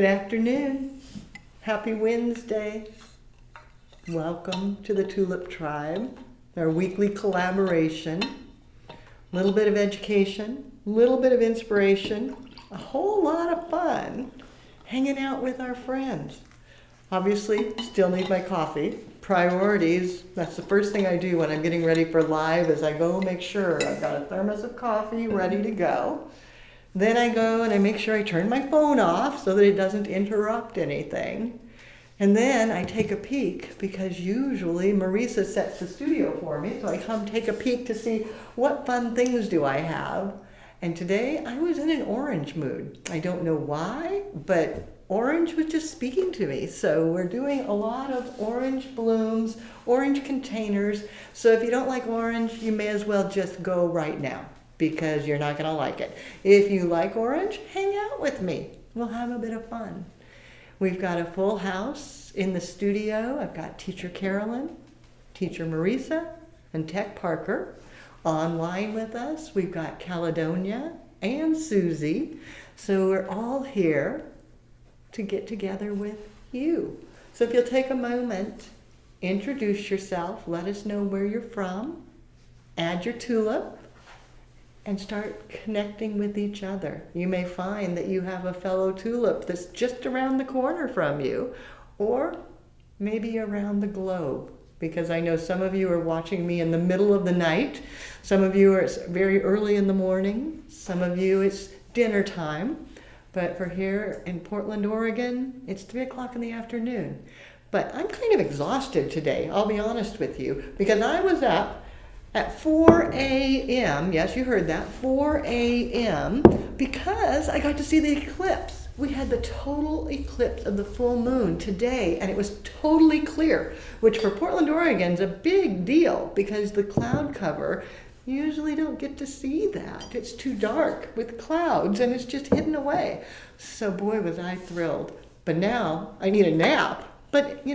afternoon. Happy Wednesday. Welcome to the Tulip Tribe, our weekly collaboration. A little bit of education, a little bit of inspiration, a whole lot of fun hanging out with our friends. Obviously, still need my coffee. Priorities, that's the first thing I do when I'm getting ready for live is I go make sure I've got a thermos of coffee ready to go. Then I go and I make sure I turn my phone off so that it doesn't interrupt anything. And then I take a peek because usually Marisa sets the studio for me. So I come take a peek to see what fun things do I have. And today I was in an orange mood. I don't know why, but orange was just speaking to me. So we're doing a lot of orange blooms, orange containers. So if you don't like orange, you may as well just go right now because you're not gonna like it. If you like orange, hang out with me. We'll have a bit of fun. We've got a full house in the studio. I've got Teacher Carolyn, Teacher Marisa, and Tech Parker. Online with us, we've got Caledonia and Susie. So we're all here to get together with you. So if you'll take a moment, introduce yourself, let us know where you're from, add your tulip, and start connecting with each other. You may find that you have a fellow tulip that's just around the corner from you, or maybe around the globe, because I know some of you are watching me in the middle of the night, some of you are very early in the morning, some of you it's dinner time, but for here in Portland, Oregon, it's 3 o'clock in the afternoon. But I'm kind of exhausted today, I'll be honest with you, because I was up at 4 a.m., yes, you heard that, 4 a.m., because I got to see the eclipse. We had the total eclipse of the full moon today, and it was totally clear, which for Portland, Oregon is a big deal, because the cloud cover, you usually don't get to see that. It's too dark with clouds, and it's just hidden away. So boy, was I thrilled. But now, I need a nap. But,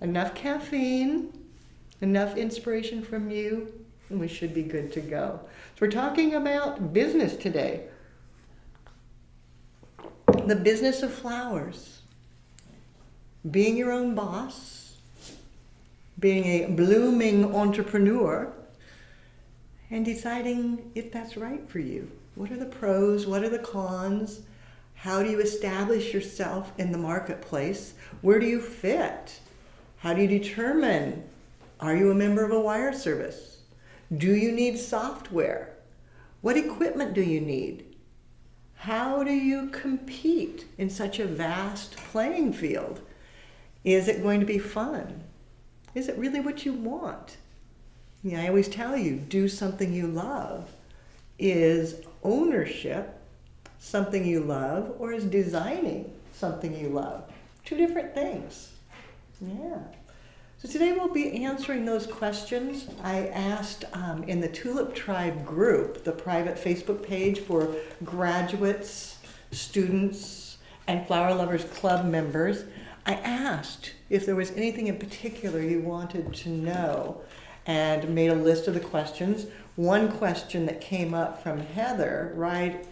enough caffeine, enough inspiration from you, and we should be good to go. So we're talking about business today. The business of flowers. Being your own boss. Being a blooming entrepreneur. And deciding if that's right for you. What are the pros? What are the cons? How do you establish yourself in the marketplace? Where do you fit? How do you determine? Are you a member of a wire service? Do you need software? What equipment do you need? How do you compete in such a vast playing field? Is it going to be fun? Is it really what you want? I always tell you, do something you love. Is ownership something you love, or is designing something you love? Two different things. Yeah. So today we'll be answering those questions. I asked in the Tulip Tribe group, the private Facebook page for graduates, students, and Flower Lovers Club members, I asked if there was anything in particular you wanted to know and made a list of the questions. One question that came up from Heather right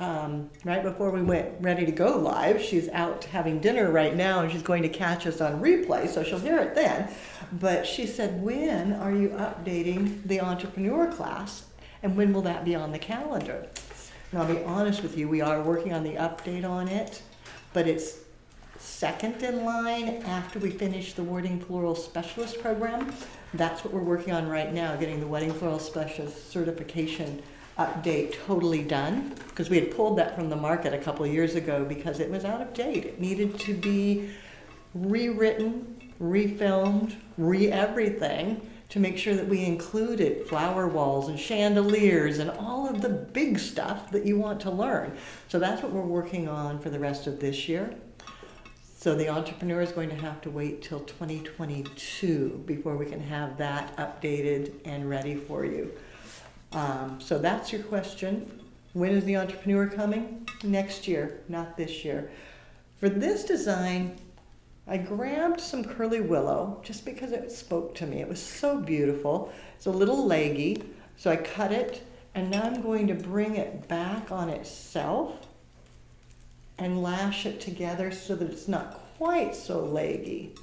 before we went ready to go live. She's out having dinner right now and she's going to catch us on replay, so she'll hear it then. But she said, when are you updating the entrepreneur class and when will that be on the calendar? And I'll be honest with you, we are working on the update on it, but it's second in line after we finish the Wedding Floral Specialist program. That's what we're working on right now, getting the Wedding Floral Specialist certification update totally done, because we had pulled that from the market a couple of years ago because it was out of date. It needed to be rewritten, refilmed, re-everything to make sure that we included flower walls and chandeliers and all of the big stuff that you want to learn. So that's what we're working on for the rest of this year. So the entrepreneur is going to have to wait till 2022 before we can have that updated and ready for you. So that's your question. When is the entrepreneur coming? Next year, not this year. For this design, I grabbed some curly willow just because it spoke to me. It was so beautiful. It's a little leggy, so I cut it, and now I'm going to bring it back on itself and lash it together so that it's not quite so leggy.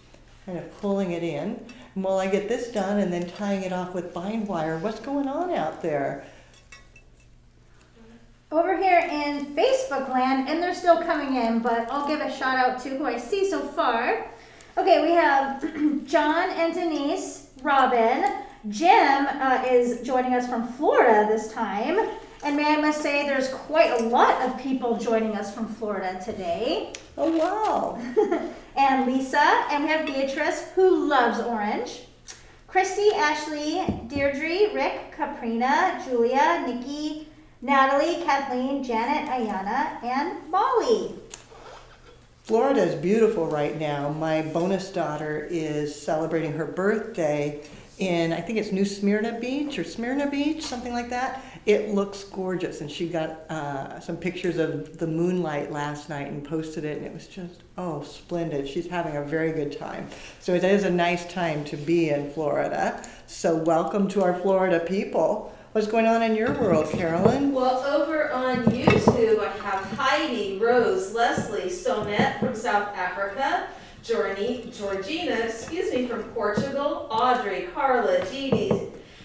Kind of pulling it in. And while I get this done and then tying it off with bind wire, what's going on out there? Over here in Facebook land, and they're still coming in, but I'll give a shout out to who I see so far. Okay, we have John and Denise, Robin. Jim is joining us from Florida this time. And may I must say, there's quite a lot of people joining us from Florida today. Oh, wow. And Lisa, and we have Beatrice, who loves orange. Christy, Ashley, Deirdre, Rick, Caprina, Julia, Nikki, Natalie, Kathleen, Janet, Ayana, and Molly. Florida is beautiful right now. My bonus daughter is celebrating her birthday in, I think it's New Smyrna Beach or Smyrna Beach, something like that. It looks gorgeous, and she got some pictures of the moonlight last night and posted it, and it was just, oh, splendid. She's having a very good time. So it is a nice time to be in Florida. So welcome to our Florida people. What's going on in your world, Carolyn? Well, over on YouTube, I have Heidi, Rose, Leslie, Sonette from South Africa, Georgina, from Portugal, Audrey, Carla, Dee,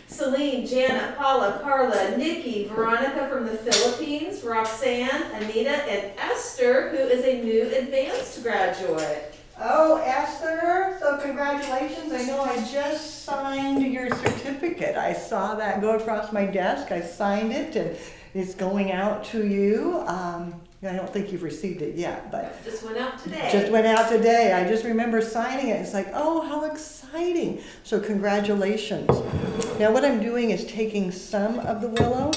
Celine, Jana, Paula, Carla, Nikki, Veronica from the Philippines, Roxanne, Anita, and Esther, who is a new advanced graduate. Oh, Esther, so congratulations. I know I just signed your certificate. I saw that go across my desk. I signed it, and it's going out to you. I don't think you've received it yet, but just went out today. Just went out today. I just remember signing it. It's like, oh, how exciting. So congratulations. Now what I'm doing is taking some of the willow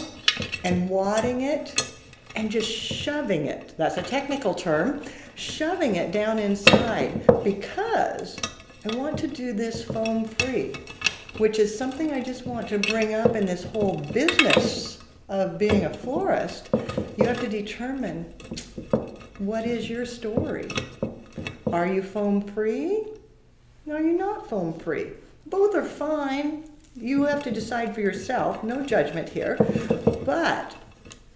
and wadding it and just shoving it. That's a technical term. Shoving it down inside because I want to do this foam free, which is something I just want to bring up in this whole business of being a florist. You have to determine what is your story. Are you foam free? No, you're not foam free. Both are fine. You have to decide for yourself. No judgment here. But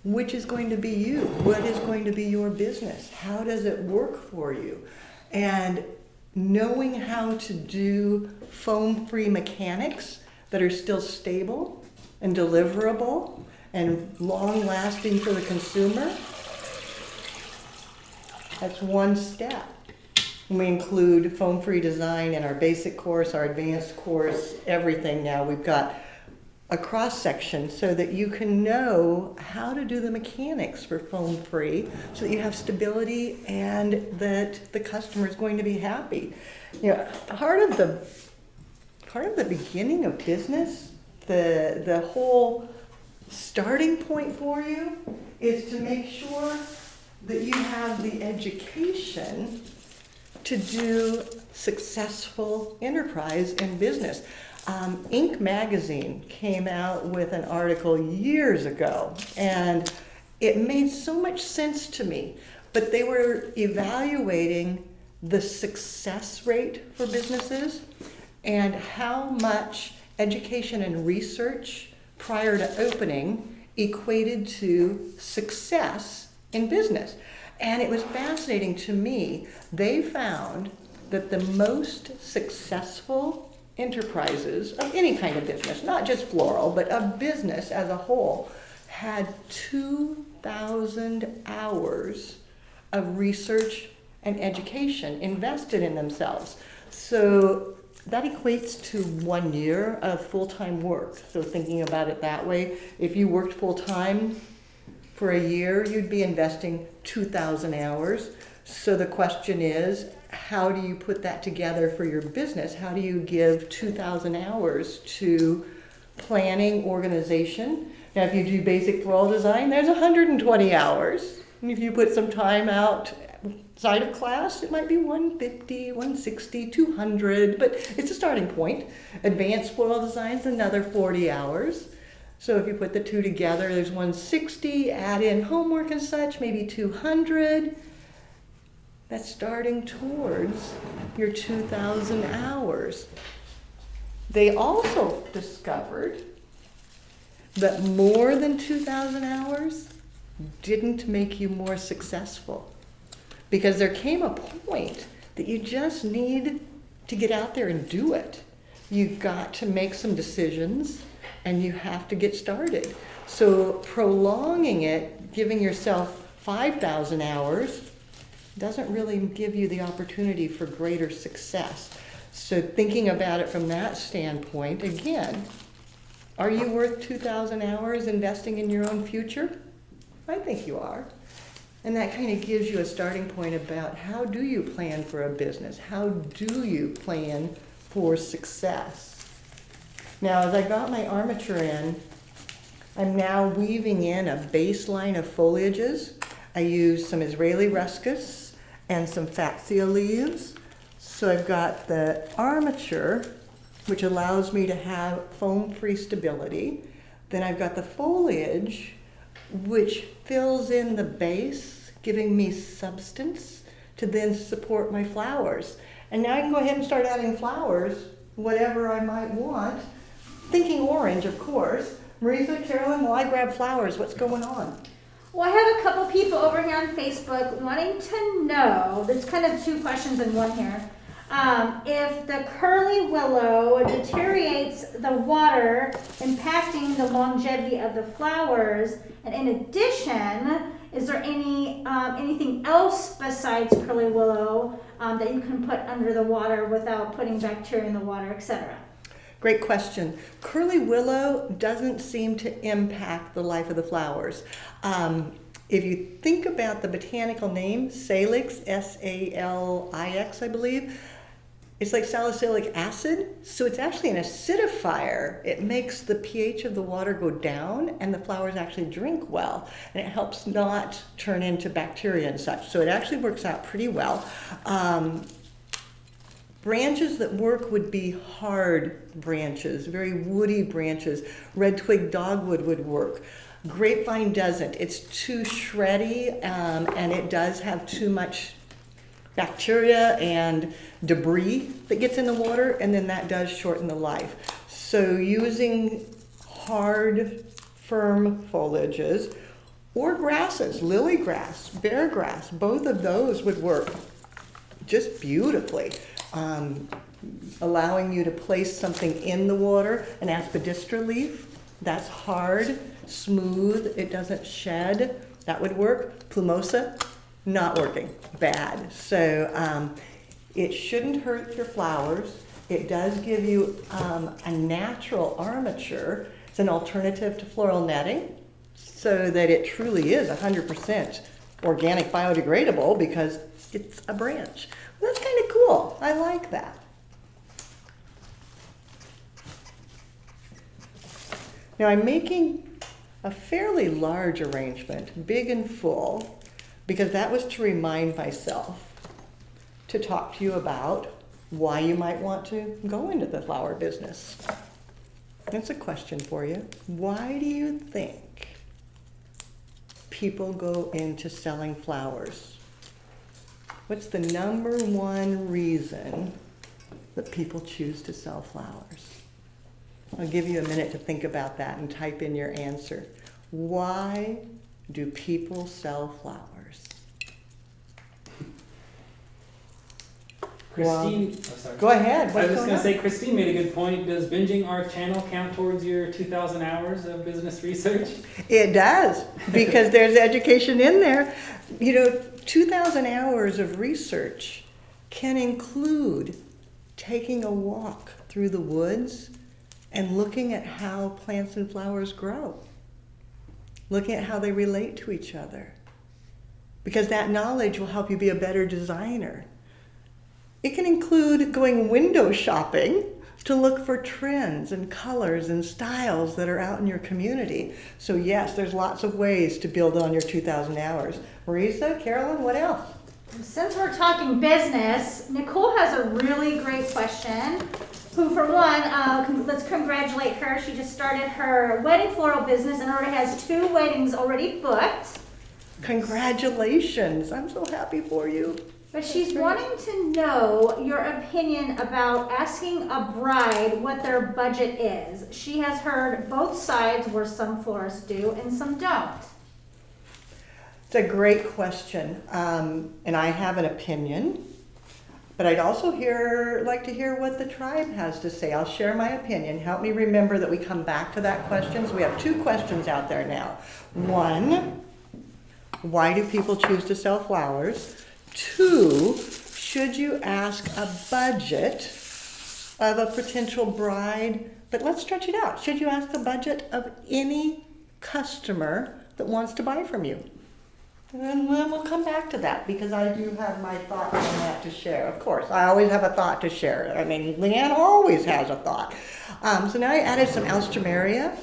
which is going to be you? What is going to be your business? How does it work for you? And knowing how to do foam-free mechanics that are still stable and deliverable and long-lasting for the consumer, that's one step. We include foam-free design in our basic course, our advanced course, everything now. We've got a cross-section so that you can know how to do the mechanics for foam-free so that you have stability and that the customer is going to be happy. You know, part of the beginning of business, the whole starting point for you is to make sure that you have the education to do successful enterprise in business. Inc. magazine came out with an article years ago, and it made so much sense to me. But they were evaluating the success rate for businesses and how much education and research prior to opening equated to success in business. And it was fascinating to me. They found that the most successful enterprises of any kind of business, not just floral, but of business as a whole, had 2,000 hours of research and education invested in themselves. So that equates to 1 year of full-time work. So thinking about it that way, if you worked full-time for a year, you'd be investing 2,000 hours. So the question is, how do you put that together for your business? How do you give 2,000 hours to planning, organization? Now, if you do basic floral design, there's 120 hours. And if you put some time outside of class, it might be 150, 160, 200, but it's a starting point. Advanced floral design's another 40 hours. So if you put the two together, there's 160, add in homework and such, maybe 200. That's starting towards your 2,000 hours. They also discovered that more than 2,000 hours didn't make you more successful. because there came a point that you just need to get out there and do it. You've got to make some decisions and you have to get started. So prolonging it, giving yourself 5,000 hours, doesn't really give you the opportunity for greater success. So thinking about it from that standpoint, again, are you worth 2,000 hours investing in your own future? I think you are. And that kind of gives you a starting point about how do you plan for a business? How do you plan for success? Now, as I got my armature in, I'm now weaving in a baseline of foliages. I used some Israeli ruscus and some fatsia leaves. So I've got the armature, which allows me to have foam-free stability. Then I've got the foliage, which fills in the base, giving me substance to then support my flowers. And now I can go ahead and start adding flowers, whatever I might want. Thinking orange, of course. Marisa, Carolyn, while I grab flowers, what's going on? Well, I have a couple people over here on Facebook wanting to know, there's kind of two questions in one here. If the curly willow deteriorates the water, impacting the longevity of the flowers, and in addition, is there anything else besides curly willow that you can put under the water without putting bacteria in the water, etc.? Great question. Curly willow doesn't seem to impact the life of the flowers. If you think about the botanical name, salix, S-A-L-I-X, I believe, it's like salicylic acid, so it's actually an acidifier. It makes the pH of the water go down and the flowers actually drink well, and it helps not turn into bacteria and such. So it actually works out pretty well. Branches that work would be hard branches, very woody branches. Red twig dogwood would work. Grapevine doesn't. It's too shreddy, and it does have too much bacteria and debris that gets in the water, and then that does shorten the life. So using hard, firm foliages or grasses, lily grass, bear grass, both of those would work just beautifully. Allowing you to place something in the water, an aspidistra leaf, that's hard, smooth, it doesn't shed, that would work. Plumosa, not working, bad. So it shouldn't hurt your flowers. It does give you a natural armature. It's an alternative to floral netting, so that it truly is 100% organic biodegradable because it's a branch. That's kind of cool. I like that. Now I'm making a fairly large arrangement, big and full, because that was to remind myself to talk to you about why you might want to go into the flower business. That's a question for you. Why do you think people go into selling flowers? What's the number one reason that people choose to sell flowers? I'll give you a minute to think about that and type in your answer. Why do people sell flowers? Christine, Well, oh, sorry. Go ahead. I was What's just going going on? to say, Christine made a good point. Does binging our channel count towards your 2,000 hours of business research? It does, because there's education in there. You know, 2,000 hours of research can include taking a walk through the woods and looking at how plants and flowers grow, looking at how they relate to each other, because that knowledge will help you be a better designer. It can include going window shopping to look for trends and colors and styles that are out in your community. So yes, there's lots of ways to build on your 2,000 hours. Marisa, Carolyn, what else? Since we're talking business, Nicole has a really great question. Who, for one, let's congratulate her. She just started her wedding floral business and already has 2 weddings already booked. Congratulations, I'm so happy for you. But she's wanting to know your opinion about asking a bride what their budget is. She has heard both sides, where some florists do and some don't. It's a great question, and I have an opinion, but I'd also like to hear what the tribe has to say. I'll share my opinion. Help me remember that we come back to that question. So we have 2 questions out there now. 1, why do people choose to sell flowers? 2, should you ask a budget of a potential bride? But let's stretch it out. Should you ask the budget of any customer that wants to buy from you? And then we'll come back to that because I do have my thoughts on that to share. Of course, I always have a thought to share. I mean, Leanne always has a thought. So now I added some alstroemeria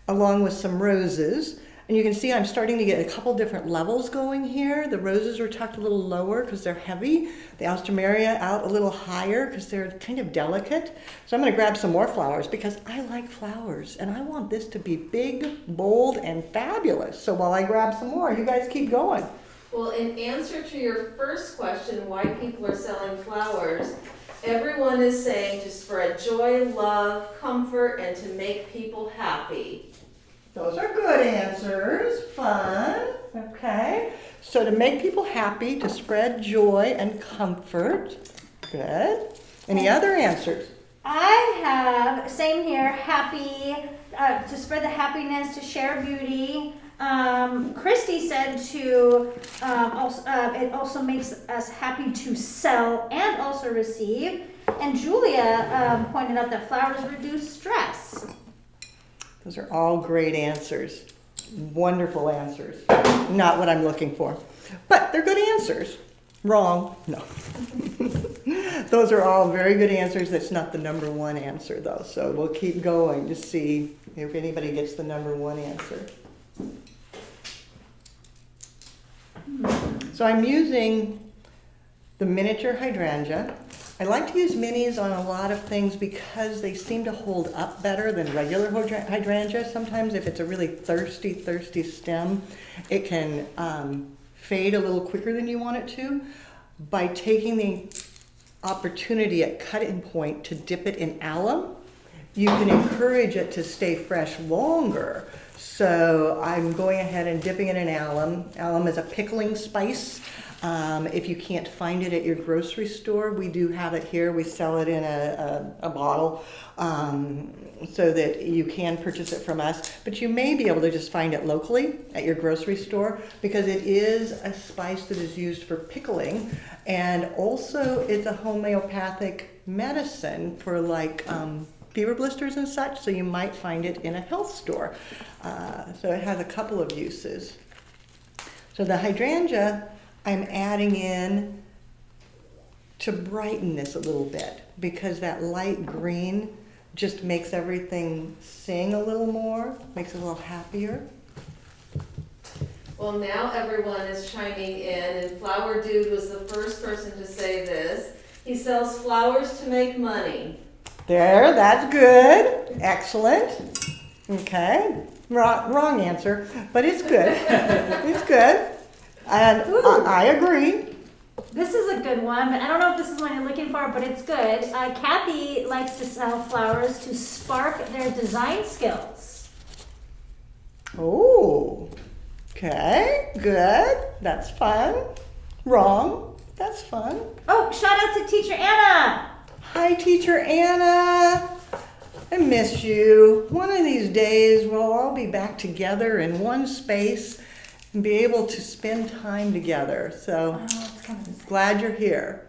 along with some roses. And you can see I'm starting to get a couple different levels going here. The roses are tucked a little lower because they're heavy. The alstroemeria out a little higher because they're kind of delicate. So I'm going to grab some more flowers because I like flowers and I want this to be big, bold, and fabulous. So while I grab some more, you guys keep going. Well, in answer to your first question, why people are selling flowers, everyone is saying to spread joy, love, comfort, and to make people happy. Those are good answers. Fun. Okay. So to make people happy, to spread joy and comfort. Good. Any other answers? I have, same here, happy, to spread the happiness, to share beauty. Christy said it also makes us happy to sell and also receive. And Julia pointed out that flowers reduce stress. Those are all great answers. Wonderful answers. Not what I'm looking for. But they're good answers. Wrong. No. Those are all very good answers. That's not the number 1 answer, though. So we'll keep going to see if anybody gets the number 1 answer. So I'm using the miniature hydrangea. I like to use minis on a lot of things because they seem to hold up better than regular hydrangea. Sometimes if it's a really thirsty stem, it can fade a little quicker than you want it to. By taking the opportunity at cut-in point to dip it in alum, you can encourage it to stay fresh longer. So I'm going ahead and dipping it in alum. Alum is a pickling spice. If you can't find it at your grocery store, we do have it here. We sell it in a bottle so that you can purchase it from us. But you may be able to just find it locally at your grocery store because it is a spice that is used for pickling. And also it's a homeopathic medicine for like fever blisters and such. So you might find it in a health store. So it has a couple of uses. So the hydrangea I'm adding in to brighten this a little bit because that light green just makes everything sing a little more, makes it a little happier. Well, now everyone is chiming in, and Flower Dude was the first person to say this. He sells flowers to make money. There, that's good. Excellent. Okay. Wrong answer, but it's good. It's good. And I agree. This is a good one, but I don't know if this is what you're looking for, but it's good. Kathy likes to sell flowers to spark their design skills. Oh, okay, good. That's fun. Wrong. That's fun. Oh, shout out to Teacher Anna. Hi, Teacher Anna. I miss you. One of these days, we'll all be back together in one space and be able to spend time together. So glad you're here.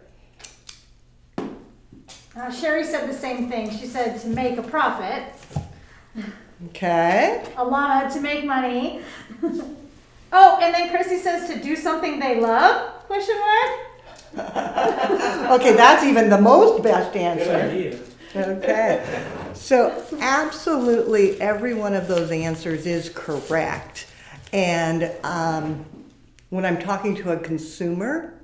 Sherry said the same thing. She said to make a profit. Okay. Alana to make money. Oh, and then Chrissy says to do something they love? Question mark. Okay, that's even the most best Good answer. idea. Okay. So absolutely every one of those answers is correct. And when I'm talking to a consumer,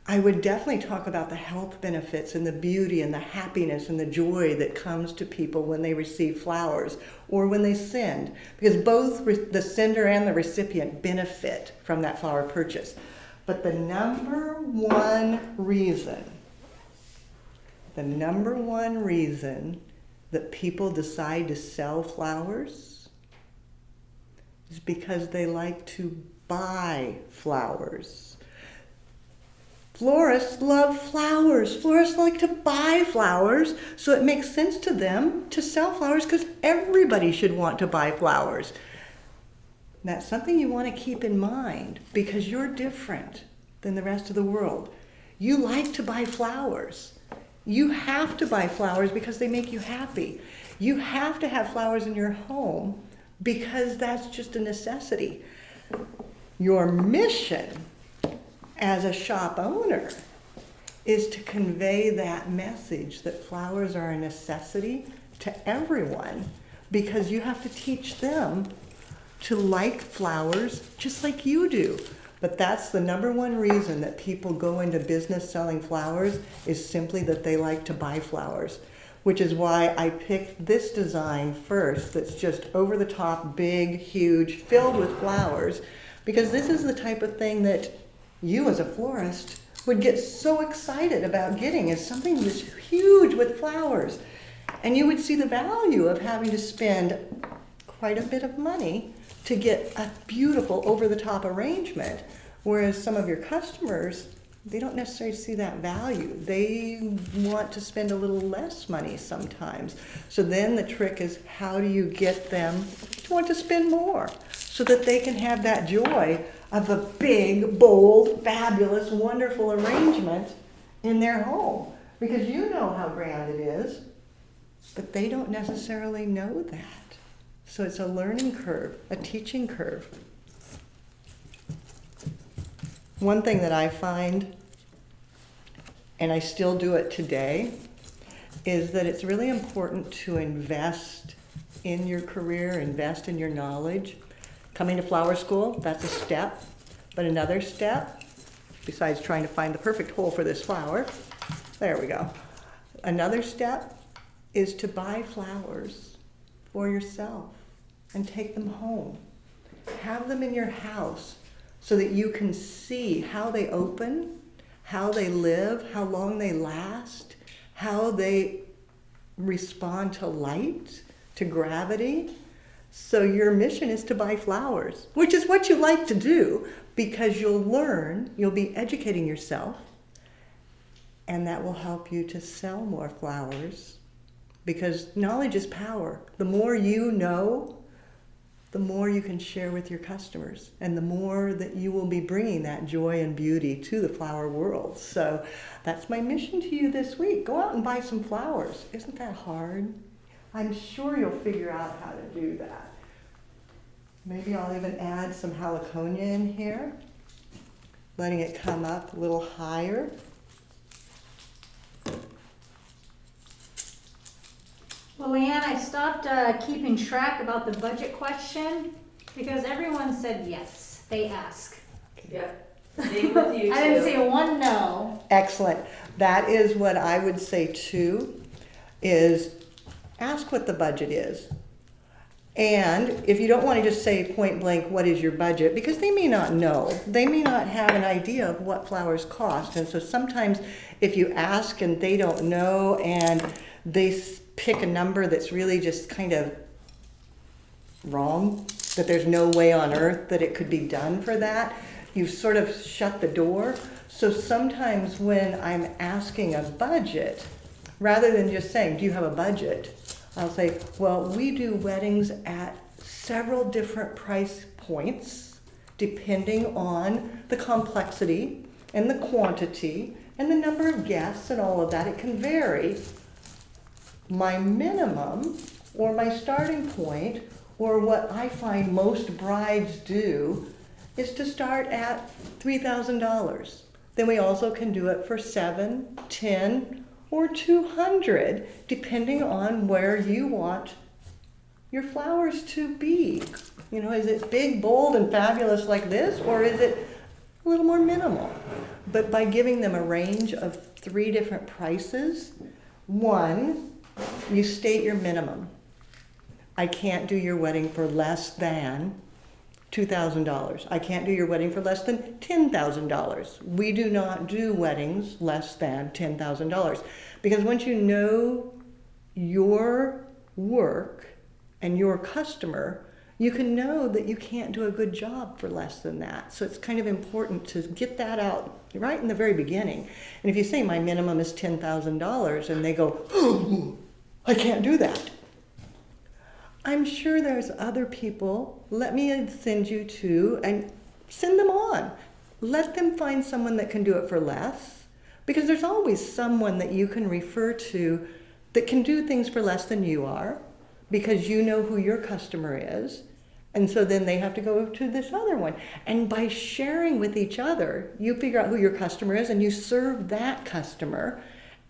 I would definitely talk about the health benefits and the beauty and the happiness and the joy that comes to people when they receive flowers or when they send, because both the sender and the recipient benefit from that flower purchase. But the number one reason that people decide to sell flowers is because they like to buy flowers. Florists love flowers. Florists like to buy flowers, so it makes sense to them to sell flowers because everybody should want to buy flowers. That's something you want to keep in mind because you're different than the rest of the world. You like to buy flowers. You have to buy flowers because they make you happy. You have to have flowers in your home because that's just a necessity. Your mission as a shop owner is to convey that message that flowers are a necessity to everyone because you have to teach them to like flowers just like you do. But that's the number one reason that people go into business selling flowers is simply that they like to buy flowers, which is why I picked this design first that's just over the top, big, huge, filled with flowers, because this is the type of thing that you as a florist would get so excited about getting is something that's huge with flowers. And you would see the value of having to spend quite a bit of money to get a beautiful over-the-top arrangement, whereas some of your customers, they don't necessarily see that value. They want to spend a little less money sometimes. So then the trick is how do you get them to want to spend more so that they can have that joy of a big, bold, fabulous, wonderful arrangement in their home. Because you know how grand it is, but they don't necessarily know that. So it's a learning curve, a teaching curve. One thing that I find, and I still do it today, is that it's really important to invest in your career, invest in your knowledge. Coming to flower school, that's a step. But another step, besides trying to find the perfect hole for this flower, there we go. Another step is to buy flowers for yourself and take them home. Have them in your house so that you can see how they open, how they live, how long they last, how they respond to light, to gravity. So your mission is to buy flowers, which is what you like to do because you'll learn, you'll be educating yourself, and that will help you to sell more flowers because knowledge is power. The more you know, the more you can share with your customers and the more that you will be bringing that joy and beauty to the flower world. So that's my mission to you this week. Go out and buy some flowers. Isn't that hard? I'm sure you'll figure out how to do that. Maybe I'll even add some heliconia in here, letting it come up a little higher. Leanne, I stopped keeping track about the budget question because everyone said yes. They ask. Yep. Same with you too. I didn't see one no. Excellent. That is what I would say too, is ask what the budget is. And if you don't want to just say point blank, what is your budget? Because they may not know. They may not have an idea of what flowers cost. And so sometimes if you ask and they don't know and they pick a number that's really just kind of wrong, that there's no way on earth that it could be done for that, you've sort of shut the door. So sometimes when I'm asking a budget, rather than just saying, do you have a budget? I'll say, well, we do weddings at several different price points, depending on the complexity and the quantity and the number of guests and all of that. It can vary. My minimum or my starting point or what I find most brides do is to start at $3,000. Then we also can do it for $700, $1000, or $200, depending on where you want your flowers to be. You know, is it big, bold, and fabulous like this, or is it a little more minimal? But by giving them a range of 3 different prices, one, you state your minimum. I can't do your wedding for less than $2,000. I can't do your wedding for less than $10,000. We do not do weddings less than $10,000 because once you know your work and your customer, you can know that you can't do a good job for less than that. So it's kind of important to get that out right in the very beginning. And if you say my minimum is $10,000 and they go, oh, I can't do that. I'm sure there's other people. Let me send you to, and send them on. Let them find someone that can do it for less, because there's always someone that you can refer to that can do things for less than you are, because you know who your customer is. And so then they have to go to this other one. And by sharing with each other, you figure out who your customer is and you serve that customer.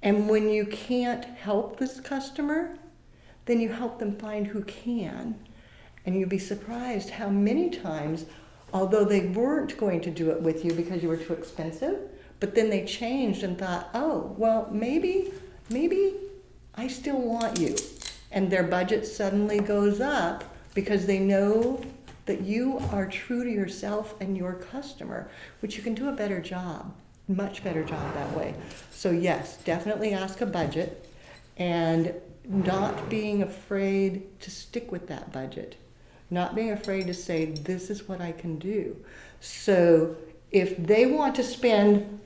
And when you can't help this customer, then you help them find who can. And you'd be surprised how many times, although they weren't going to do it with you because you were too expensive, but then they changed and thought, oh, well, maybe I still want you. And their budget suddenly goes up because they know that you are true to yourself and your customer, which you can do a better job, much better job that way. So yes, definitely ask a budget, and not being afraid to stick with that budget. Not being afraid to say, this is what I can do. So if they want to spend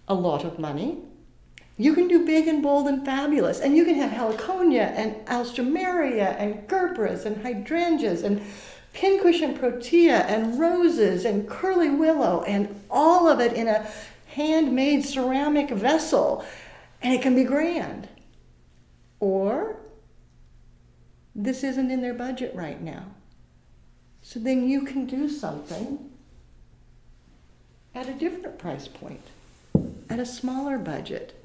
a lot of money, you can do big and bold and fabulous. And you can have heliconia and alstroemeria and gerbera and hydrangeas and pincushion protea and roses and curly willow and all of it in a handmade ceramic vessel. And it can be grand. Or this isn't in their budget right now. So then you can do something at a different price point, at a smaller budget.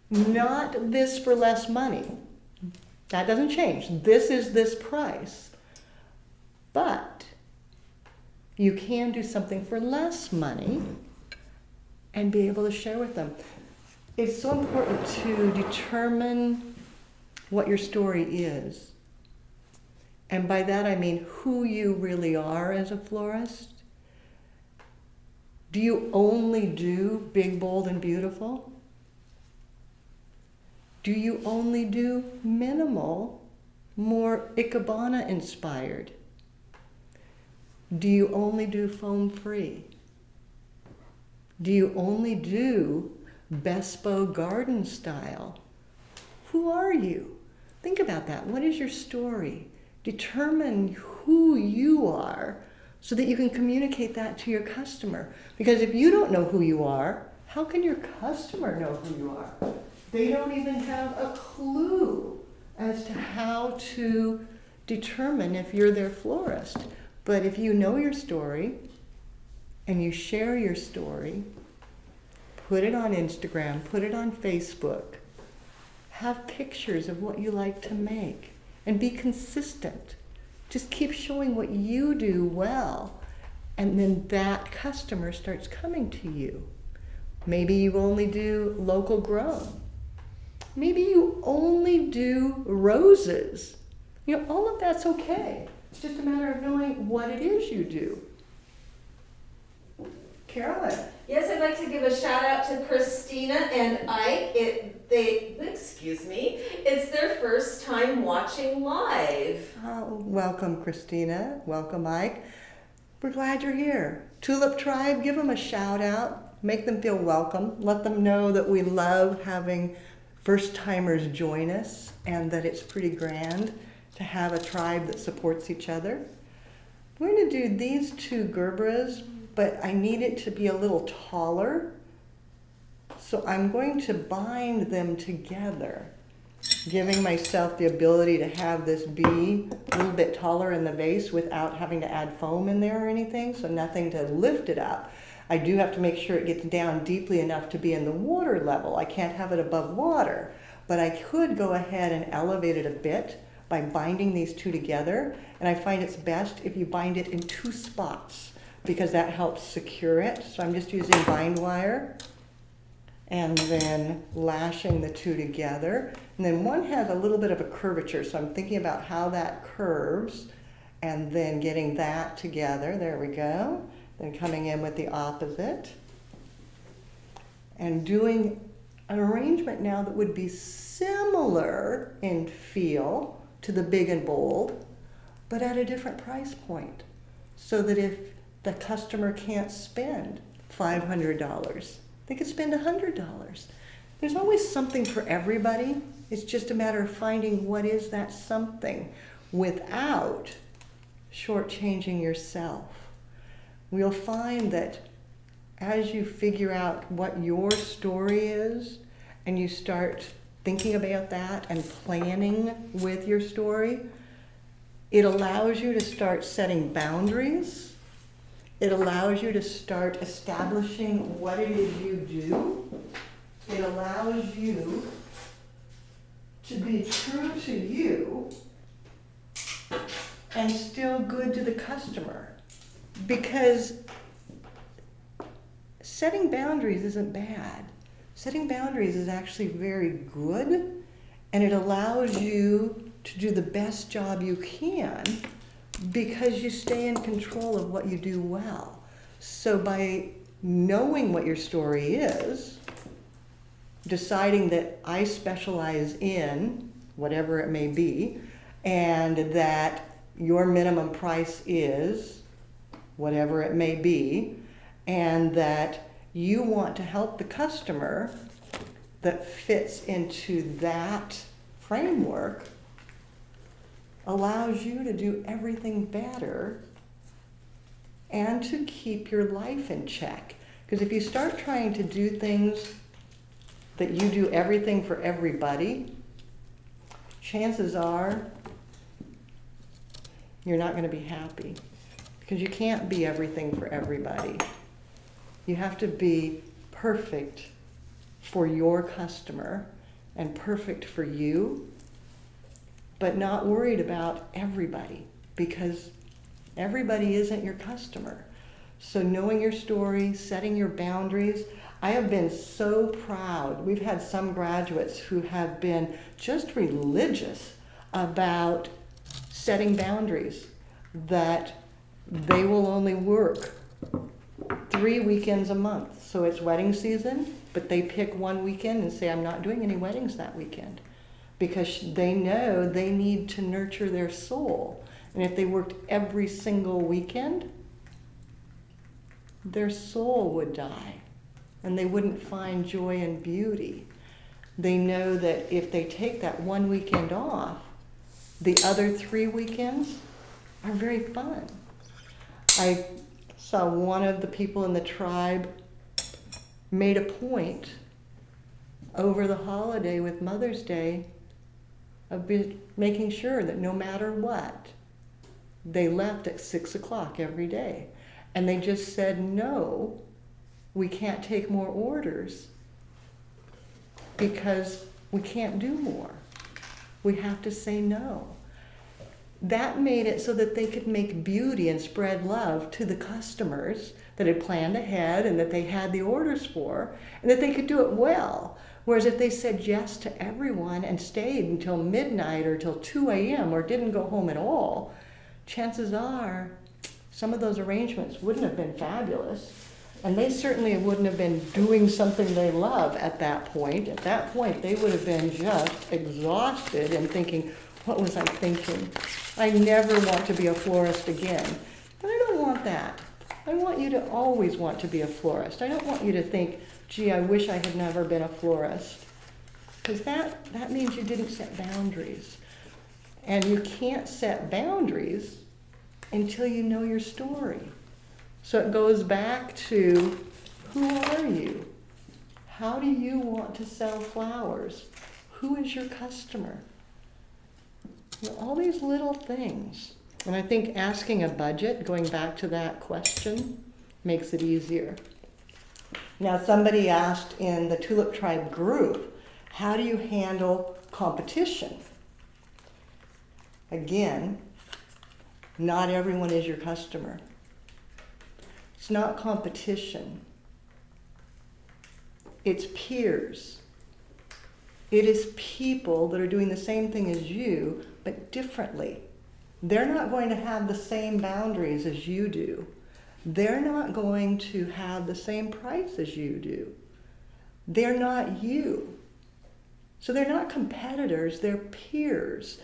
Not this for less money. That doesn't change. This is this price. But you can do something for less money and be able to share with them. It's so important to determine what your story is. And by that I mean who you really are as a florist. Do you only do big, bold, and beautiful? Do you only do minimal, more Ikebana inspired? Do you only do foam free? Do you only do Bespo garden style? Who are you? Think about that. What is your story? Determine who you are so that you can communicate that to your customer. Because if you don't know who you are, how can your customer know who you are? They don't even have a clue as to how to determine if you're their florist. But if you know your story and you share your story, put it on Instagram, put it on Facebook, have pictures of what you like to make, and be consistent. Just keep showing what you do well, and then that customer starts coming to you. Maybe you only do local grown. Maybe you only do roses. You know, all of that's okay. It's just a matter of knowing what it is you do. Carolyn. Yes, I'd like to give a shout out to Christina and Ike. It's their first time watching live. Oh, welcome, Christina. Welcome, Mike. We're glad you're here. Tulip Tribe, give them a shout out. Make them feel welcome. Let them know that we love having first-timers join us and that it's pretty grand to have a tribe that supports each other. We're going to do these two gerberas, but I need it to be a little taller. So I'm going to bind them together, giving myself the ability to have this be a little bit taller in the vase without having to add foam in there or anything, so nothing to lift it up. I do have to make sure it gets down deeply enough to be in the water level. I can't have it above water, but I could go ahead and elevate it a bit by binding these two together. And I find it's best if you bind it in two spots because that helps secure it. So I'm just using bind wire and then lashing the two together. And then one has a little bit of a curvature, so I'm thinking about how that curves and then getting that together. There we go. Then coming in with the opposite and doing an arrangement now that would be similar in feel to the big and bold, but at a different price point. So that if the customer can't spend $500, they could spend $100. There's always something for everybody. It's just a matter of finding what is that something without shortchanging yourself. We'll find that as you figure out what your story is and you start thinking about that and planning with your story, it allows you to start setting boundaries. It allows you to start establishing what it is you do. It allows you to be true to you and still good to the customer. Because setting boundaries isn't bad. Setting boundaries is actually very good, and it allows you to do the best job you can because you stay in control of what you do well. So by knowing what your story is, deciding that I specialize in whatever it may be, and that your minimum price is whatever it may be, and that you want to help the customer that fits into that framework, allows you to do everything better and to keep your life in check. Because if you start trying to do things that you do everything for everybody, chances are you're not going to be happy. Because you can't be everything for everybody. You have to be perfect for your customer and perfect for you, but not worried about everybody, because everybody isn't your customer. So knowing your story, setting your boundaries. I have been so proud. We've had some graduates who have been just religious about setting boundaries, that they will only work 3 weekends a month. So it's wedding season, but they pick one weekend and say, I'm not doing any weddings that weekend, because they know they need to nurture their soul. And if they worked every single weekend, their soul would die and they wouldn't find joy and beauty. They know that if they take that one weekend off, the other 3 weekends are very fun. I saw one of the people in the tribe made a point over the holiday with Mother's Day of making sure that no matter what, they left at 6 o'clock every day. And they just said, no, we can't take more orders because we can't do more. We have to say no. That made it so that they could make beauty and spread love to the customers that had planned ahead and that they had the orders for, and that they could do it well. Whereas if they said yes to everyone and stayed until midnight or till 2 a.m. or didn't go home at all, chances are some of those arrangements wouldn't have been fabulous. And they certainly wouldn't have been doing something they love at that point. At that point, they would have been just exhausted and thinking, what was I thinking? I never want to be a florist again. But I don't want that. I want you to always want to be a florist. I don't want you to think, gee, I wish I had never been a florist. Because that means you didn't set boundaries. And you can't set boundaries until you know your story. So it goes back to, who are you? How do you want to sell flowers? Who is your customer? You know, all these little things. And I think asking a budget, going back to that question, makes it easier. Now, somebody asked in the Tulip Tribe group, how do you handle competition? Again, not everyone is your customer. It's not competition. It's peers. It is people that are doing the same thing as you, but differently. They're not going to have the same boundaries as you do. They're not going to have the same price as you do. They're not you. So they're not competitors, they're peers.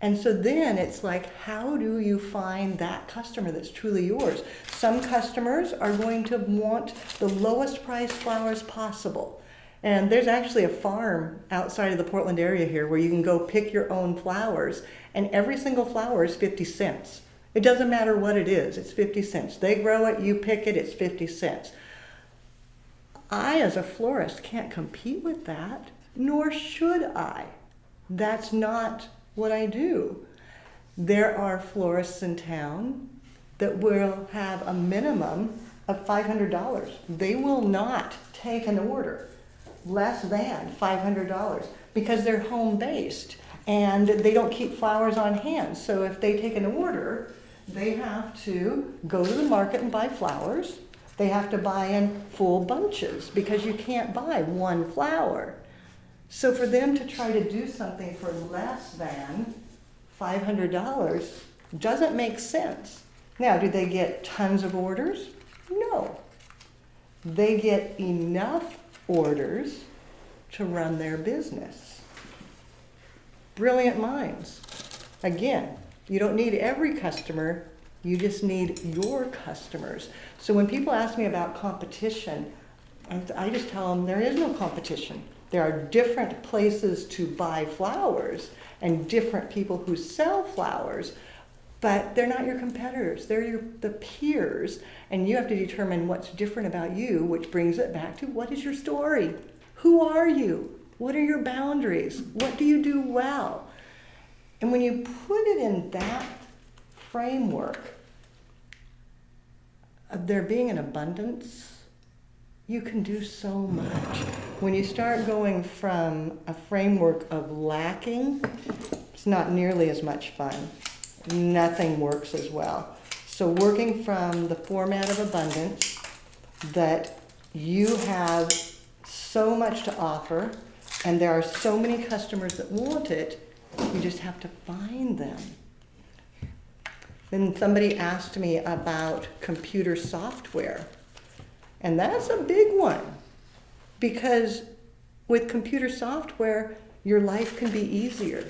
And so then it's like, how do you find that customer that's truly yours? Some customers are going to want the lowest priced flowers possible. And there's actually a farm outside of the Portland area here where you can go pick your own flowers, and every single flower is 50 cents. It doesn't matter what it is, it's 50 cents. They grow it, you pick it, it's 50 cents. I, as a florist, can't compete with that, nor should I. That's not what I do. There are florists in town that will have a minimum of $500. They will not take an order less than $500 because they're home-based and they don't keep flowers on hand. So if they take an order, they have to go to the market and buy flowers. They have to buy in full bunches because you can't buy one flower. So for them to try to do something for less than $500 doesn't make sense. Now, do they get tons of orders? No. They get enough orders to run their business. Brilliant minds. Again, you don't need every customer, you just need your customers. So when people ask me about competition, I just tell them there is no competition. There are different places to buy flowers and different people who sell flowers, but they're not your competitors. They're the peers, and you have to determine what's different about you, which brings it back to what is your story? Who are you? What are your boundaries? What do you do well? And when you put it in that framework of there being an abundance, you can do so much. When you start going from a framework of lacking, it's not nearly as much fun. Nothing works as well. So working from the format of abundance, that you have so much to offer and there are so many customers that want it, you just have to find them. Then somebody asked me about computer software. And that's a big one, because with computer software, your life can be easier.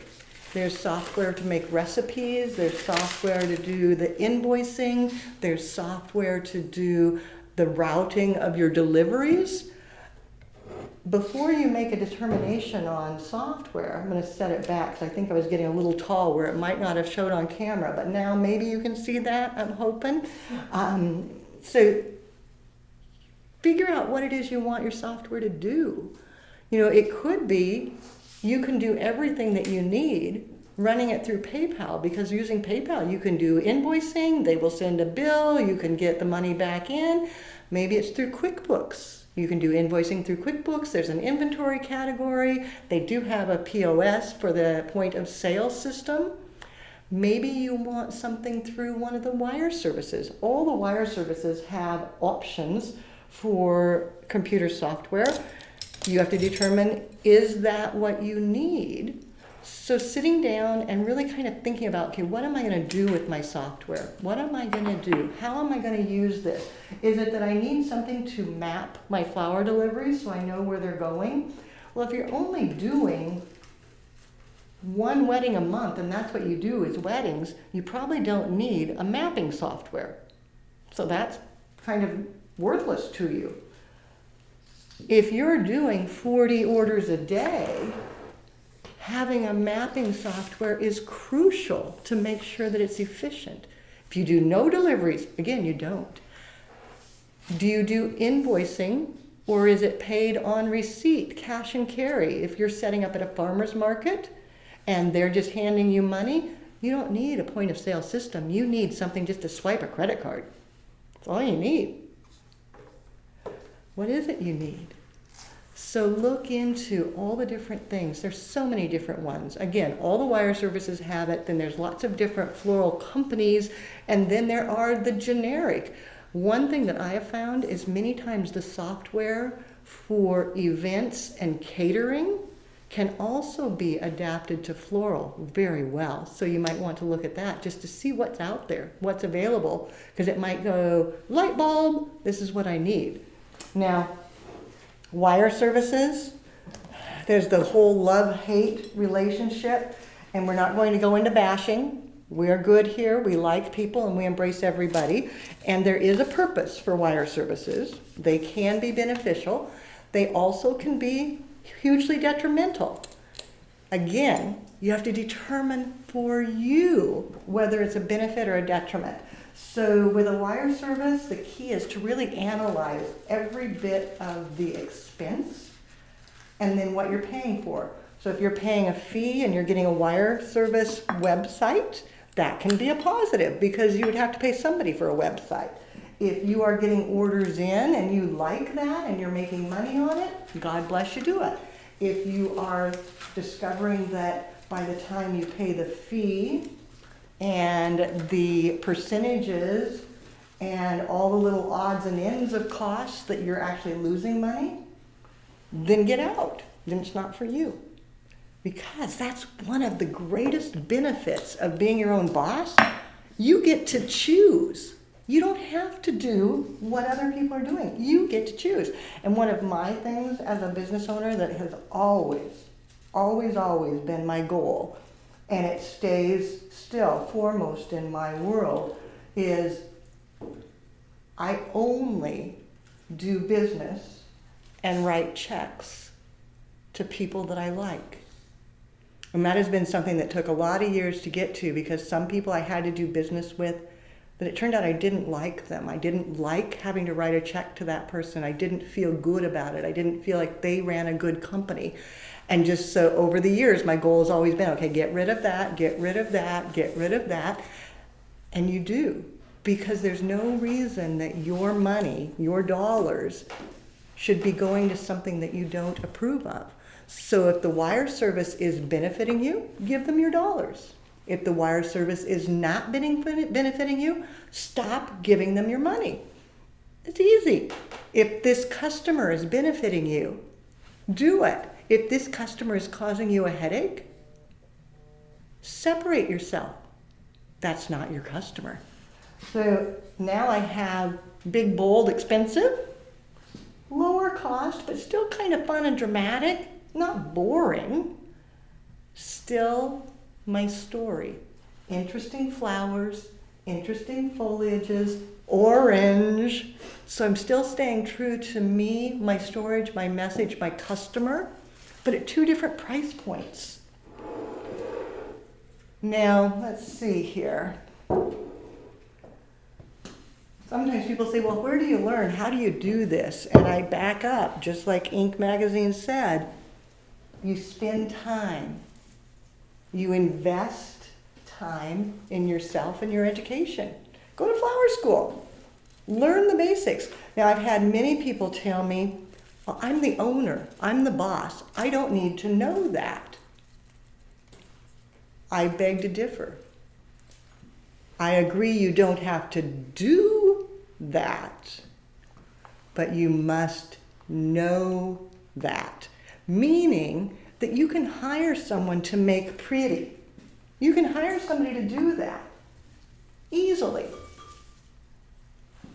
There's software to make recipes, there's software to do the invoicing, there's software to do the routing of your deliveries. Before you make a determination on software, I'm going to set it back because I think I was getting a little tall where it might not have showed on camera, but now maybe you can see that, I'm hoping. So figure out what it is you want your software to do. You know, it could be you can do everything that you need running it through PayPal, because using PayPal you can do invoicing, they will send a bill, you can get the money back in. Maybe it's through QuickBooks. You can do invoicing through QuickBooks. There's an inventory category. They do have a POS for the point of sale system. Maybe you want something through one of the wire services. All the wire services have options for computer software. You have to determine, is that what you need? So sitting down and really kind of thinking about, okay, what am I going to do with my software? What am I going to do? How am I going to use this? Is it that I need something to map my flower deliveries so I know where they're going? Well, if you're only doing one wedding a month and that's what you do is weddings, you probably don't need a mapping software. So that's kind of worthless to you. If you're doing 40 orders a day, having a mapping software is crucial to make sure that it's efficient. If you do no deliveries, again, you don't. Do you do invoicing, or is it paid on receipt, cash and carry? If you're setting up at a farmer's market and they're just handing you money, you don't need a point of sale system. You need something just to swipe a credit card. That's all you need. What is it you need? So look into all the different things. There's so many different ones. Again, all the wire services have it. Then there's lots of different floral companies. And then there are the generic. One thing that I have found is many times the software for events and catering can also be adapted to floral very well. So you might want to look at that just to see what's out there, what's available. Because it might go, light bulb, this is what I need. Now, wire services, there's the whole love-hate relationship. And we're not going to go into bashing. We're good here. We like people and we embrace everybody. And there is a purpose for wire services. They can be beneficial. They also can be hugely detrimental. Again, you have to determine for you whether it's a benefit or a detriment. So with a wire service, the key is to really analyze every bit of the expense and then what you're paying for. So if you're paying a fee and you're getting a wire service website, that can be a positive because you would have to pay somebody for a website. If you are getting orders in and you like that and you're making money on it, God bless you, do it. If you are discovering that by the time you pay the fee and the percentages and all the little odds and ends of costs that you're actually losing money, then get out. Then it's not for you. Because that's one of the greatest benefits of being your own boss. You get to choose. You don't have to do what other people are doing. You get to choose. And one of my things as a business owner that has always been my goal, and it stays still foremost in my world, is I only do business and write checks to people that I like. And that has been something that took a lot of years to get to because some people I had to do business with, but it turned out I didn't like them. I didn't like having to write a check to that person. I didn't feel good about it. I didn't feel like they ran a good company. And just so over the years, my goal has always been, okay, get rid of that, get rid of that, get rid of that. And you do, because there's no reason that your money, your dollars, should be going to something that you don't approve of. So if the wire service is benefiting you, give them your dollars. If the wire service is not benefiting you, stop giving them your money. It's easy. If this customer is benefiting you, do it. If this customer is causing you a headache, separate yourself. That's not your customer. So now I have big, bold, expensive, lower cost, but still kind of fun and dramatic, not boring. Still my story. Interesting flowers, interesting foliages, orange. So I'm still staying true to me, my storage, my message, my customer, but at two different price points. Now, let's see here. Sometimes people say, well, where do you learn? How do you do this? And I back up, just like Inc. magazine said, you spend time. You invest time in yourself and your education. Go to flower school. Learn the basics. Now, I've had many people tell me, well, I'm the owner. I'm the boss. I don't need to know that. I beg to differ. I agree you don't have to do that, but you must know that. Meaning that you can hire someone to make pretty. You can hire somebody to do that easily.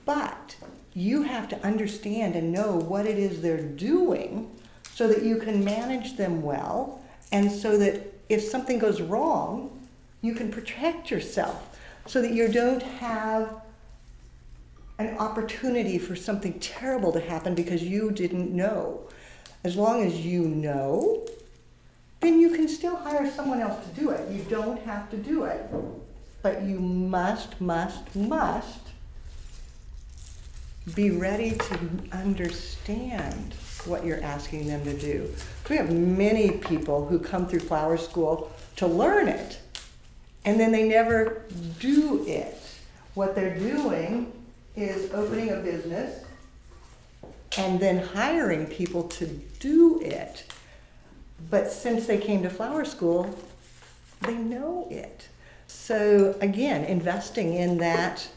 But you have to understand and know what it is they're doing so that you can manage them well and so that if something goes wrong, you can protect yourself so that you don't have an opportunity for something terrible to happen because you didn't know. As long as you know, then you can still hire someone else to do it. You don't have to do it. But you must be ready to understand what you're asking them to do. We have many people who come through flower school to learn it, and then they never do it. What they're doing is opening a business and then hiring people to do it. But since they came to flower school, they know it. So again, investing in that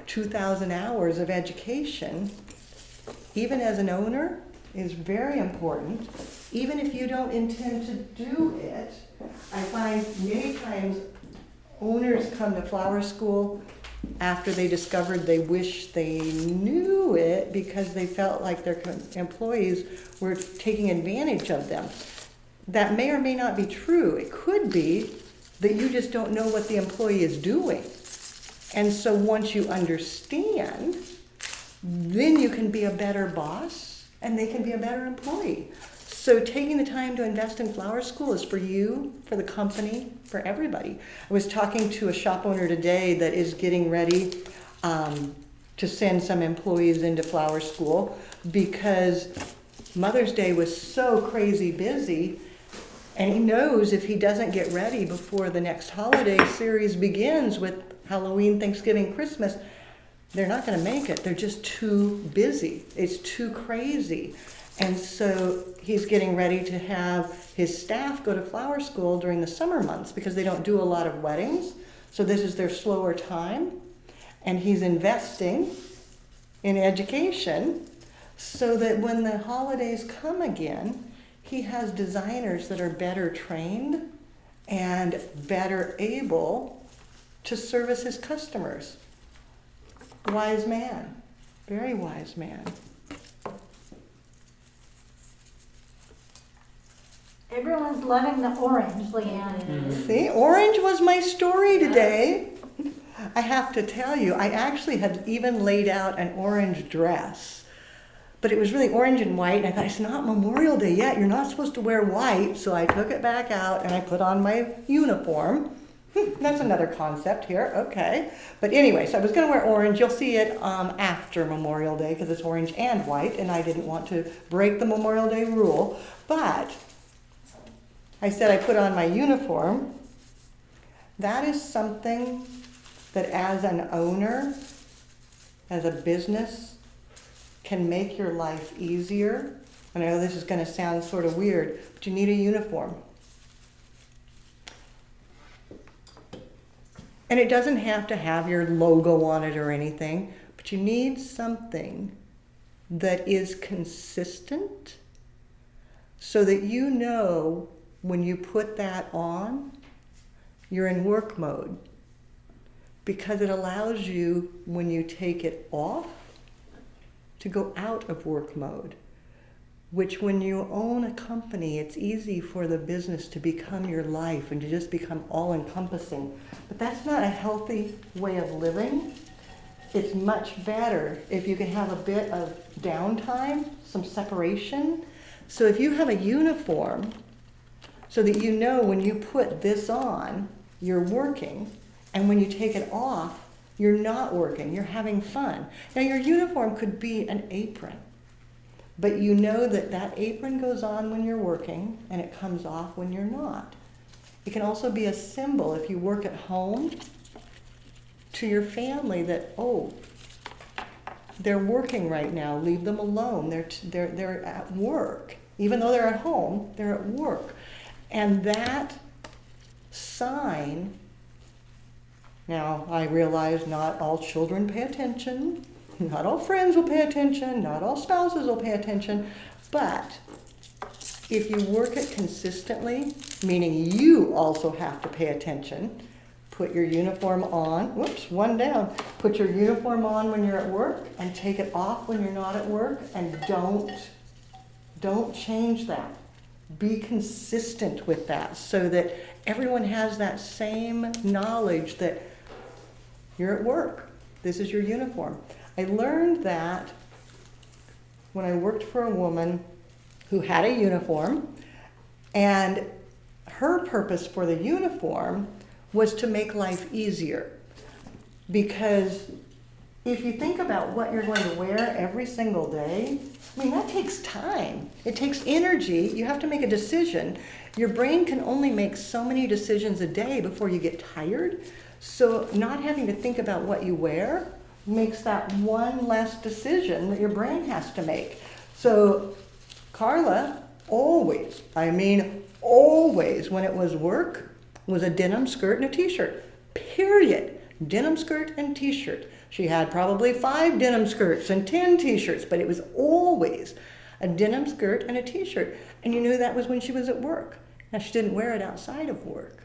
2,000 hours of education, even as an owner, is very important. Even if you don't intend to do it, I find many times owners come to flower school after they discovered they wish they knew it because they felt like their employees were taking advantage of them. That may or may not be true. It could be that you just don't know what the employee is doing. And so once you understand, then you can be a better boss and they can be a better employee. So taking the time to invest in flower school is for you, for the company, for everybody. I was talking to a shop owner today that is getting ready to send some employees into flower school because Mother's Day was so crazy busy, and he knows if he doesn't get ready before the next holiday series begins with Halloween, Thanksgiving, Christmas, they're not going to make it. They're just too busy. It's too crazy. And so he's getting ready to have his staff go to flower school during the summer months because they don't do a lot of weddings. So this is their slower time. And he's investing in education so that when the holidays come again, he has designers that are better trained and better able to service his customers. Wise man, very wise man. Everyone's loving the orange, Leanne. Mhm. See, orange was my story today. I have to tell you, I actually had even laid out an orange dress, but it was really orange and white, and I thought, it's not Memorial Day yet, you're not supposed to wear white, so I took it back out and I put on my uniform. That's another concept here, okay. But anyway, so I was gonna wear orange. You'll see it after Memorial Day because it's orange and white, and I didn't want to break the Memorial Day rule. But I said I put on my uniform. That is something that as an owner, as a business, can make your life easier. And I know this is gonna sound sort of weird, but you need a uniform. And it doesn't have to have your logo on it or anything, but you need something that is consistent so that you know when you put that on, you're in work mode. Because it allows you, when you take it off, to go out of work mode. Which when you own a company, it's easy for the business to become your life and to just become all-encompassing. But that's not a healthy way of living. It's much better if you can have a bit of downtime, some separation. So if you have a uniform, so that you know when you put this on, you're working, and when you take it off, you're not working, you're having fun. Now your uniform could be an apron. But you know that that apron goes on when you're working and it comes off when you're not. It can also be a symbol if you work at home to your family that, oh, they're working right now, leave them alone. They're at work. Even though they're at home, they're at work. And that sign, now I realize not all children pay attention. Not all friends will pay attention, not all spouses will pay attention, but if you work it consistently, meaning you also have to pay attention, put your uniform on, whoops, one down, put your uniform on when you're at work and take it off when you're not at work, and don't change that. Be consistent with that so that everyone has that same knowledge that you're at work. This is your uniform. I learned that when I worked for a woman who had a uniform, and her purpose for the uniform was to make life easier. Because if you think about what you're going to wear every single day, I mean, that takes time. It takes energy. You have to make a decision. Your brain can only make so many decisions a day before you get tired. So not having to think about what you wear makes that one less decision that your brain has to make. So Carla always, I mean always, when it was work, was a denim skirt and a t-shirt, period. Denim skirt and t-shirt. She had probably 5 denim skirts and 10 t-shirts, but it was always a denim skirt and a t-shirt. And you knew that was when she was at work. Now she didn't wear it outside of work.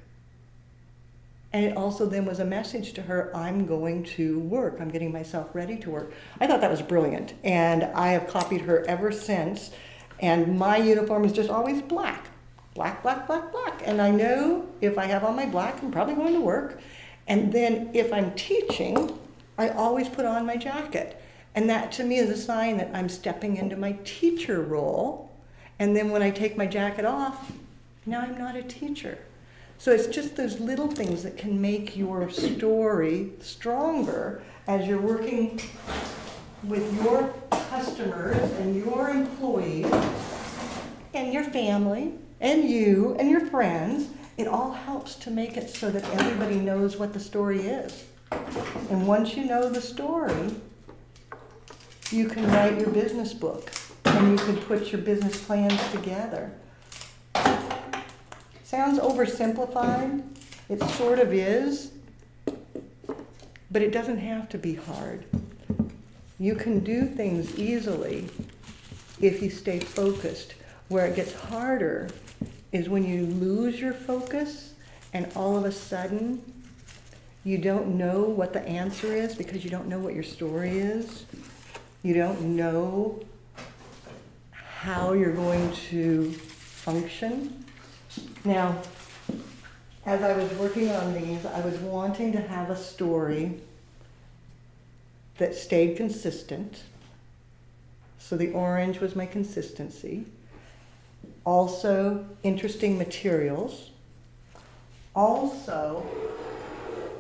And it also then was a message to her, I'm going to work. I'm getting myself ready to work. I thought that was brilliant. And I have copied her ever since. And my uniform is just always black. black, black, black, black. And I know if I have on my black, I'm probably going to work. And then if I'm teaching, I always put on my jacket. And that to me is a sign that I'm stepping into my teacher role. And then when I take my jacket off, now I'm not a teacher. So it's just those little things that can make your story stronger as you're working with your customers and your employees and your family and you and your friends. It all helps to make it so that everybody knows what the story is. And once you know the story, you can write your business book and you can put your business plans together. Sounds oversimplified. It sort of is, but it doesn't have to be hard. You can do things easily if you stay focused. Where it gets harder is when you lose your focus and all of a sudden you don't know what the answer is because you don't know what your story is. You don't know how you're going to function. Now, as I was working on these, I was wanting to have a story that stayed consistent. So the orange was my consistency. Also, interesting materials. Also,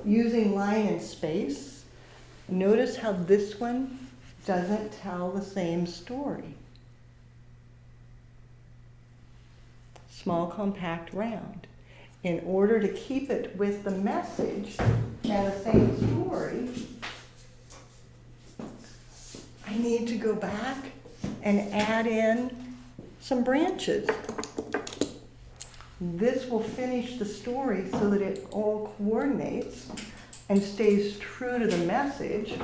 using line and space. Notice how this one doesn't tell the same story. Small, compact, round. In order to keep it with the message and the same story, I need to go back and add in some branches. This will finish the story so that it all coordinates and stays true to the message.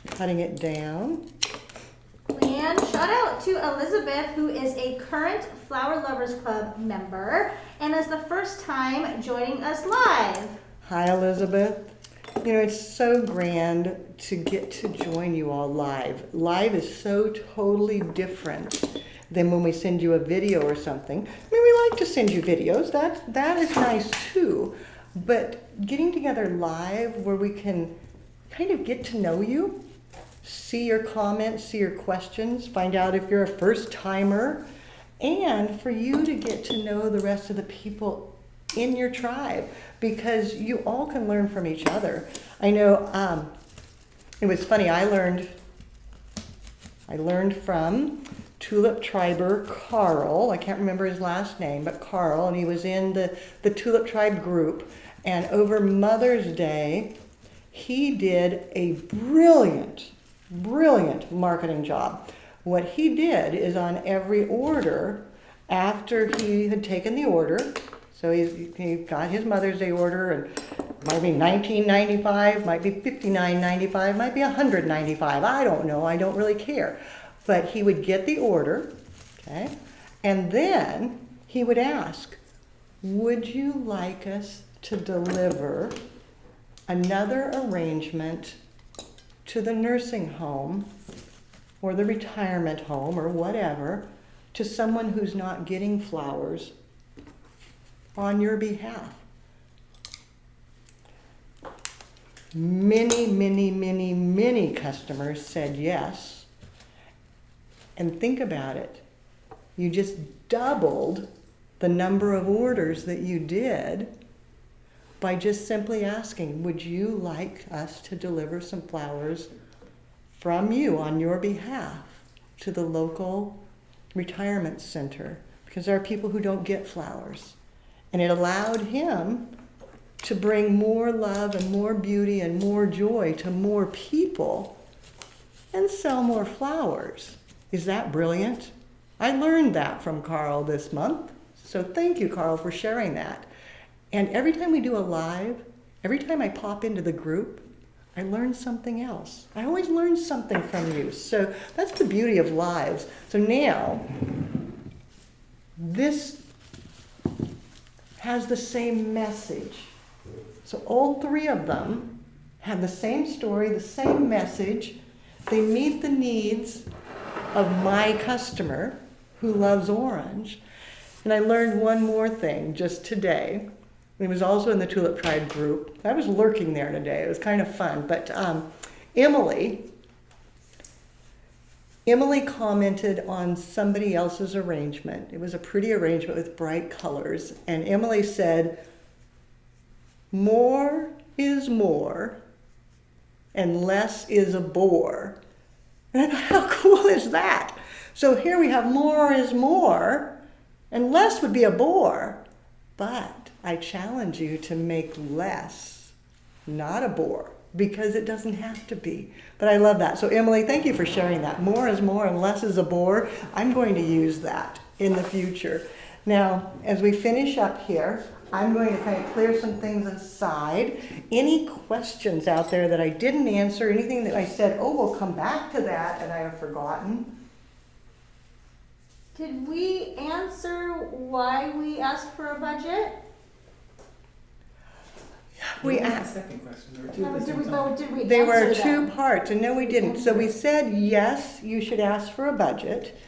Cutting it down. And shout out to Elizabeth, who is a current Flower Lovers Club member and is the first time joining us live. Hi, Elizabeth. You know, it's so grand to get to join you all live. Live is so totally different than when we send you a video or something. I mean, we like to send you videos. That is nice too. But getting together live where we can kind of get to know you, see your comments, see your questions, find out if you're a first timer, and for you to get to know the rest of the people in your tribe, because you all can learn from each other. I know it was funny, I learned from Tulip Triber Carl. I can't remember his last name, but Carl, and he was in the Tulip Tribe group. And over Mother's Day, he did a brilliant marketing job. What he did is on every order, after he had taken the order, so he got his Mother's Day order, and it might be $19.95, might be $59.95, might be $195. I don't know. I don't really care. But he would get the order, okay, and then he would ask, would you like us to deliver another arrangement to the nursing home or the retirement home or whatever, to someone who's not getting flowers on your behalf? Many customers said yes. And think about it. You just doubled the number of orders that you did by just simply asking, would you like us to deliver some flowers from you on your behalf to the local retirement center? Because there are people who don't get flowers. And it allowed him to bring more love and more beauty and more joy to more people and sell more flowers. Is that brilliant? I learned that from Carl this month. So thank you, Carl, for sharing that. And every time we do a live, every time I pop into the group, I learn something else. I always learn something from you. So that's the beauty of lives. So now, this has the same message. So all three of them have the same story, the same message. They meet the needs of my customer, who loves orange. And I learned one more thing just today. It was also in the Tulip Tribe group. I was lurking there today. It was kind of fun. But Emily commented on somebody else's arrangement. It was a pretty arrangement with bright colors. And Emily said, more is more and less is a bore. And I thought, how cool is that? So here we have more is more and less would be a bore. But I challenge you to make less not a bore, because it doesn't have to be. But I love that. So Emily, thank you for sharing that. More is more and less is a bore. I'm going to use that in the future. Now, as we finish up here, I'm going to kind of clear some things aside. Any questions out there that I didn't answer, anything that I said, oh, we'll come back to that, and I have forgotten? Did we answer why we asked for a budget? We What was asked. the second question. There were two No, at the did we, same time. did we There were answer two them? parts, and no, we didn't. So we said, yes, you should ask for a budget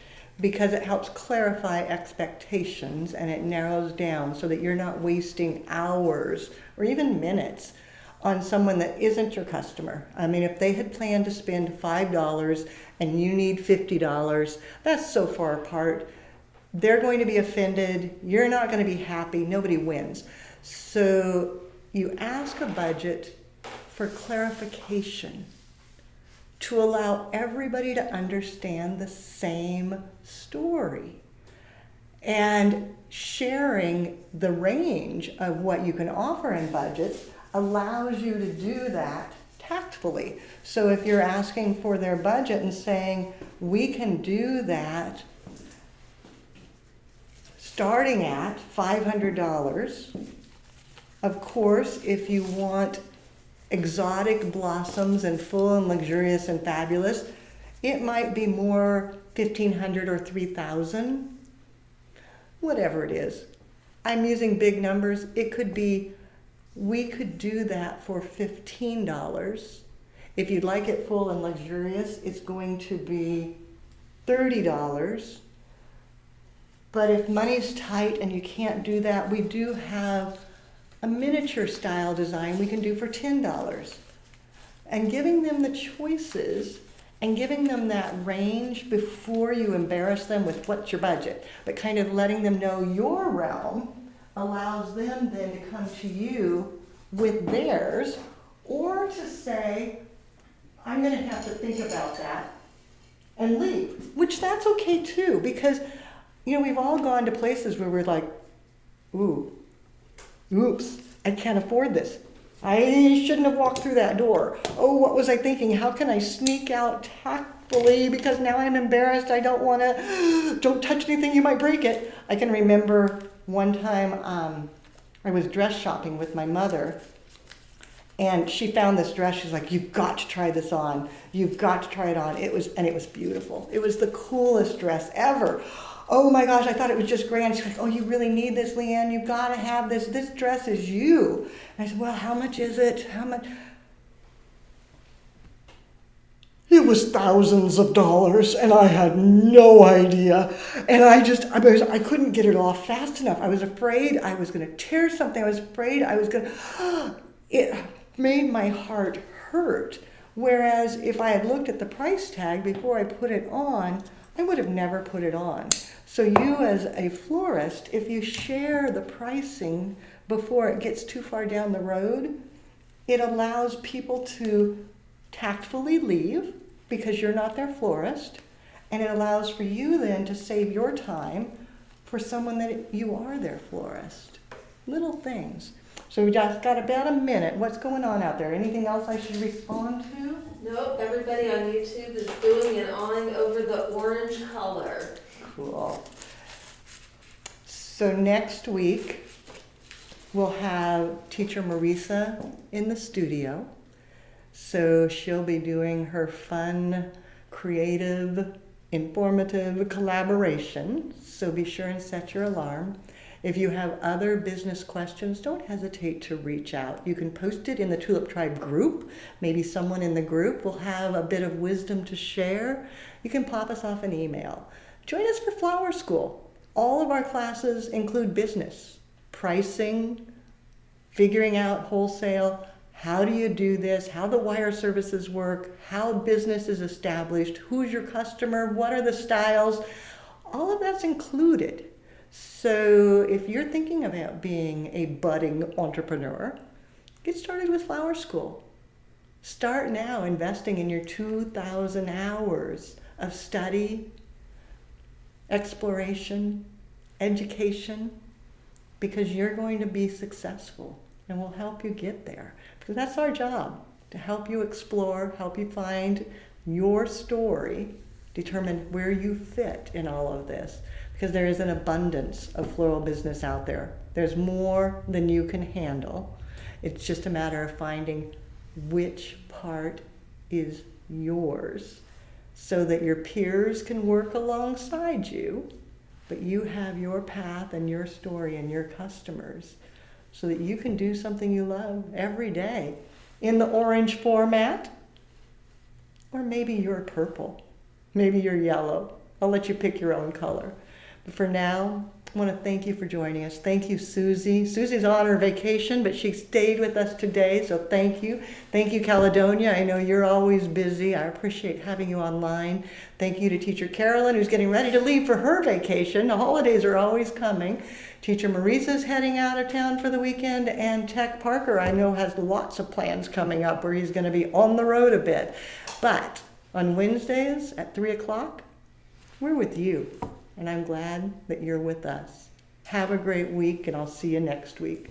because it helps clarify expectations and it narrows down so that you're not wasting hours or even minutes on someone that isn't your customer. I mean, if they had planned to spend $5 and you need $50, that's so far apart. They're going to be offended. You're not going to be happy. Nobody wins. So you ask a budget for clarification, to allow everybody to understand the same story. And sharing the range of what you can offer in budgets allows you to do that tactfully. So if you're asking for their budget and saying, we can do that starting at $500, of course, if you want exotic blossoms and full and luxurious and fabulous, it might be more $1,500 or $3,000, whatever it is. I'm using big numbers. It could be, we could do that for $15. If you'd like it full and luxurious, it's going to be $30. But if money's tight and you can't do that, we do have a miniature style design we can do for $10. And giving them the choices and giving them that range before you embarrass them with what's your budget, but kind of letting them know your realm allows them then to come to you with theirs, or to say, I'm gonna have to think about that and leave, which that's okay too, because you know, we've all gone to places where we're like, oops, I can't afford this. I shouldn't have walked through that door. Oh, what was I thinking? How can I sneak out tactfully because now I'm embarrassed. I don't want to, don't touch anything, you might break it. I can remember one time I was dress shopping with my mother, and she found this dress. She's like, you've got to try this on. You've got to try it on. It was beautiful. It was the coolest dress ever. Oh my gosh, I thought it was just grand. She's like, oh, you really need this, Leanne? You've got to have this. This dress is you. And I said, well, how much is it? How much? It was thousands of dollars, and I had no idea. And I couldn't get it off fast enough. I was afraid I was going to tear something. I was afraid I was going to, it made my heart hurt. Whereas if I had looked at the price tag before I put it on, I would have never put it on. So you as a florist, if you share the pricing before it gets too far down the road, it allows people to tactfully leave because you're not their florist, and it allows for you then to save your time for someone that you are their florist. Little things. So we just got about a minute. What's going on out there? Anything else I should respond to? Nope, everybody on YouTube is doing and awing over the orange color. Cool. So next week, we'll have teacher Marisa in the studio. So she'll be doing her fun, creative, informative collaboration. So be sure and set your alarm. If you have other business questions, don't hesitate to reach out. You can post it in the Tulip Tribe group. Maybe someone in the group will have a bit of wisdom to share. You can pop us off an email. join us for Flower School. All of our classes include business, pricing, figuring out wholesale, how do you do this, how the wire services work, how business is established, who's your customer, what are the styles, all of that's included. So if you're thinking about being a budding entrepreneur, get started with Flower School. Start now investing in your 2,000 hours of study, exploration, education, because you're going to be successful and we'll help you get there. Because that's our job, to help you explore, help you find your story, determine where you fit in all of this. Because there is an abundance of floral business out there. There's more than you can handle. It's just a matter of finding which part is yours so that your peers can work alongside you, but you have your path and your story and your customers so that you can do something you love every day in the orange format, or maybe you're purple, maybe you're yellow. I'll let you pick your own color. But for now, I want to thank you for joining us. Thank you, Susie. Susie's on her vacation, but she stayed with us today, so thank you. Thank you, Caledonia. I know you're always busy. I appreciate having you online. Thank you to Teacher Carolyn, who's getting ready to leave for her vacation. The holidays are always coming. Teacher Marisa's heading out of town for the weekend, and Tech Parker, I know, has lots of plans coming up where he's going to be on the road a bit. But on Wednesdays at 3 o'clock, we're with you. And I'm glad that you're with us. Have a great week, and I'll see you next week.